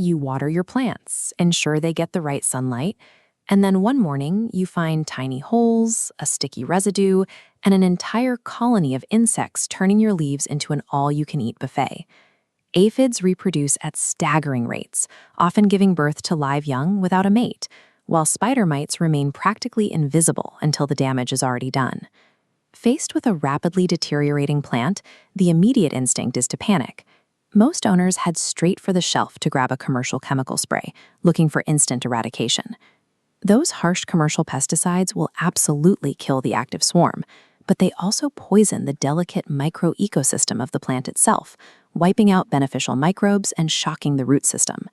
You water your plants, ensure they get the right sunlight, and then one morning you find tiny holes, a sticky residue, and an entire colony of insects turning your leaves into an all-you-can-eat buffet. Aphids reproduce at staggering rates, often giving birth to live young without a mate, while spider mites remain practically invisible until the damage is already done. Faced with a rapidly deteriorating plant, the immediate instinct is to panic. Most owners head straight for the shelf to grab a commercial chemical spray, looking for instant eradication. Those harsh commercial pesticides will absolutely kill the active swarm, but they also poison the delicate microecosystem of the plant itself, wiping out beneficial microbes and shocking the root system.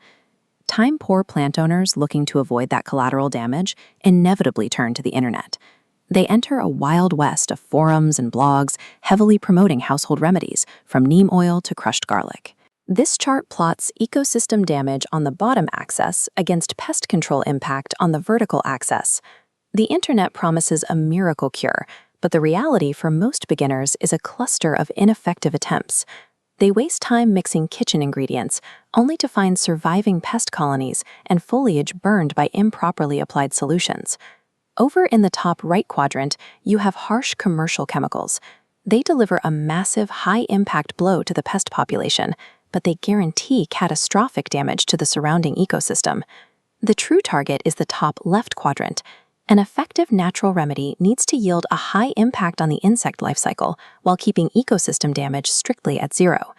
Time-poor plant owners looking to avoid that collateral damage inevitably turn to the internet. They enter a wild west of forums and blogs heavily promoting household remedies, from neem oil to crushed garlic. This chart plots ecosystem damage on the bottom axis against pest control impact on the vertical axis. The internet promises a miracle cure, but the reality for most beginners is a cluster of ineffective attempts. They waste time mixing kitchen ingredients, only to find surviving pest colonies and foliage burned by improperly applied solutions. Over in the top right quadrant, you have harsh commercial chemicals. They deliver a massive, high-impact blow to the pest population, but they guarantee catastrophic damage to the surrounding ecosystem. The true target is the top left quadrant. An effective natural remedy needs to yield a high impact on the insect life cycle while keeping ecosystem damage strictly at zero.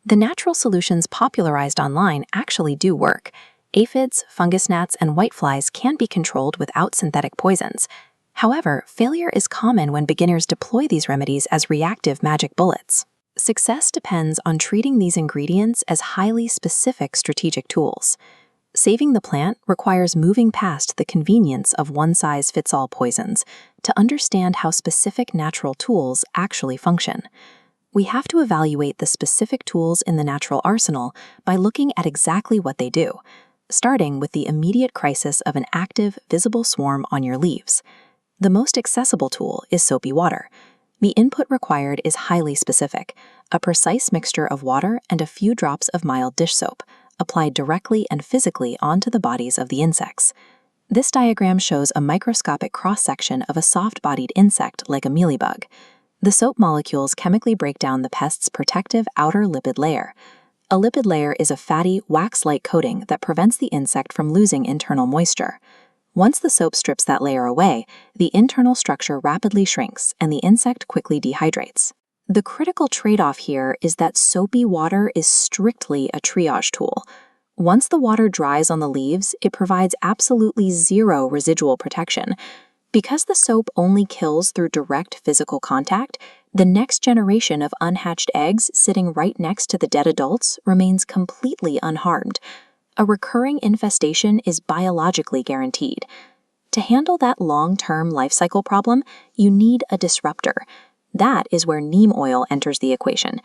The natural solutions popularized online actually do work. Aphids, fungus gnats, and whiteflies can be controlled without synthetic poisons. However, failure is common when beginners deploy these remedies as reactive magic bullets. Success depends on treating these ingredients as highly specific strategic tools. Saving the plant requires moving past the convenience of one-size-fits-all poisons to understand how specific natural tools actually function. We have to evaluate the specific tools in the natural arsenal by looking at exactly what they do, starting with the immediate crisis of an active, visible swarm on your leaves. The most accessible tool is soapy water. The input required is highly specific, a precise mixture of water and a few drops of mild dish soap, applied directly and physically onto the bodies of the insects. This diagram shows a microscopic cross-section of a soft-bodied insect like a mealybug. The soap molecules chemically break down the pest's protective outer lipid layer. A lipid layer is a fatty, wax-like coating that prevents the insect from losing internal moisture. Once the soap strips that layer away, the internal structure rapidly shrinks and the insect quickly dehydrates. The critical trade-off here is that soapy water is strictly a triage tool. Once the water dries on the leaves, it provides absolutely zero residual protection. Because the soap only kills through direct physical contact, the next generation of unhatched eggs sitting right next to the dead adults remains completely unharmed. A recurring infestation is biologically guaranteed. To handle that long-term life cycle problem, you need a disruptor. That is where neem oil enters the equation.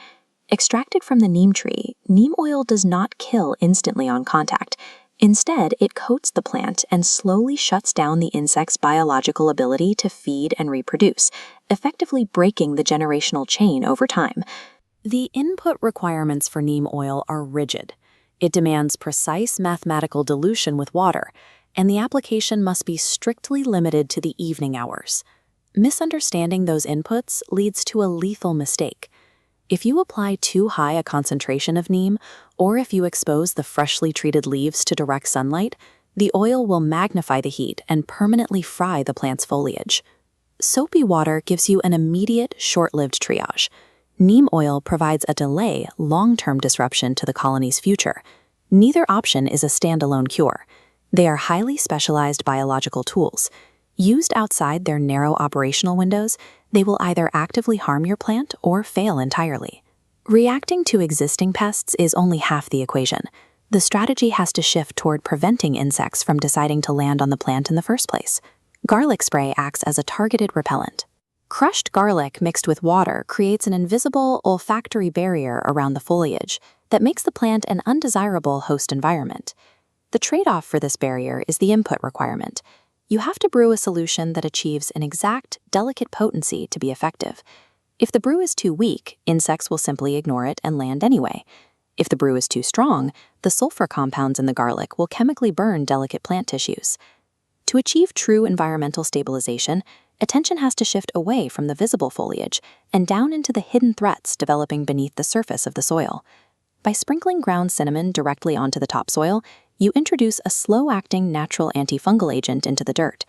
Extracted from the neem tree, neem oil does not kill instantly on contact. Instead, it coats the plant and slowly shuts down the insect's biological ability to feed and reproduce, effectively breaking the generational chain over time. The input requirements for neem oil are rigid. It demands precise mathematical dilution with water, and the application must be strictly limited to the evening hours. Misunderstanding those inputs leads to a lethal mistake. If you apply too high a concentration of neem, or if you expose the freshly treated leaves to direct sunlight, the oil will magnify the heat and permanently fry the plant's foliage. Soapy water gives you an immediate, short-lived triage. Neem oil provides a delay, long-term disruption to the colony's future. Neither option is a standalone cure. They are highly specialized biological tools. Used outside their narrow operational windows, they will either actively harm your plant or fail entirely. Reacting to existing pests is only half the equation. The strategy has to shift toward preventing insects from deciding to land on the plant in the first place. Garlic spray acts as a targeted repellent. Crushed garlic mixed with water creates an invisible olfactory barrier around the foliage that makes the plant an undesirable host environment. The trade-off for this barrier is the input requirement. You have to brew a solution that achieves an exact, delicate potency to be effective. If the brew is too weak, insects will simply ignore it and land anyway. If the brew is too strong, the sulfur compounds in the garlic will chemically burn delicate plant tissues. To achieve true environmental stabilization, attention has to shift away from the visible foliage and down into the hidden threats developing beneath the surface of the soil. By sprinkling ground cinnamon directly onto the topsoil, you introduce a slow-acting natural antifungal agent into the dirt.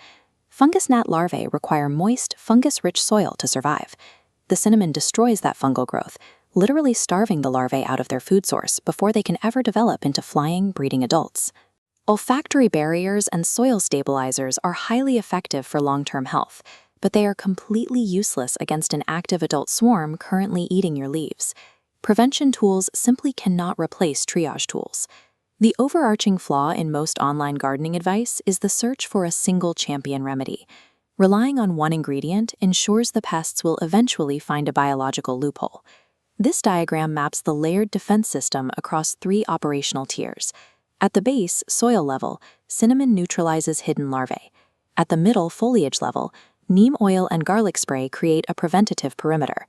Fungus gnat larvae require moist, fungus-rich soil to survive. The cinnamon destroys that fungal growth, literally starving the larvae out of their food source before they can ever develop into flying, breeding adults. Olfactory barriers and soil stabilizers are highly effective for long-term health, but they are completely useless against an active adult swarm currently eating your leaves. Prevention tools simply cannot replace triage tools. The overarching flaw in most online gardening advice is the search for a single champion remedy. Relying on one ingredient ensures the pests will eventually find a biological loophole. This diagram maps the layered defense system across 3 operational tiers. At the base, soil level, cinnamon neutralizes hidden larvae. At the middle, foliage level, neem oil and garlic spray create a preventative perimeter.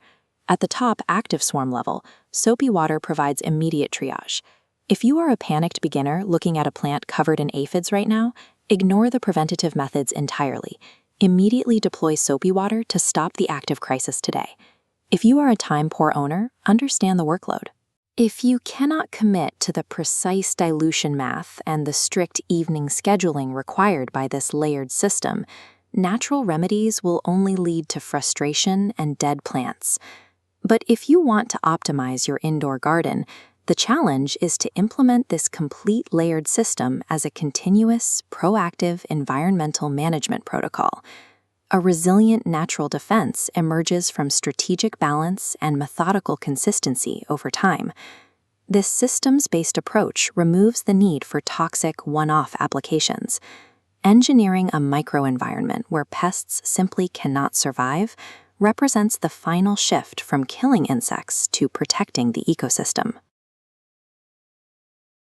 At the top, active swarm level, soapy water provides immediate triage. If you are a panicked beginner looking at a plant covered in aphids right now, ignore the preventative methods entirely. Immediately deploy soapy water to stop the active crisis today. If you are a time-poor owner, understand the workload. If you cannot commit to the precise dilution math and the strict evening scheduling required by this layered system, natural remedies will only lead to frustration and dead plants. But if you want to optimize your indoor garden, the challenge is to implement this complete layered system as a continuous, proactive environmental management protocol. A resilient natural defense emerges from strategic balance and methodical consistency over time. This systems-based approach removes the need for toxic one-off applications. Engineering a microenvironment where pests simply cannot survive represents the final shift from killing insects to protecting the ecosystem.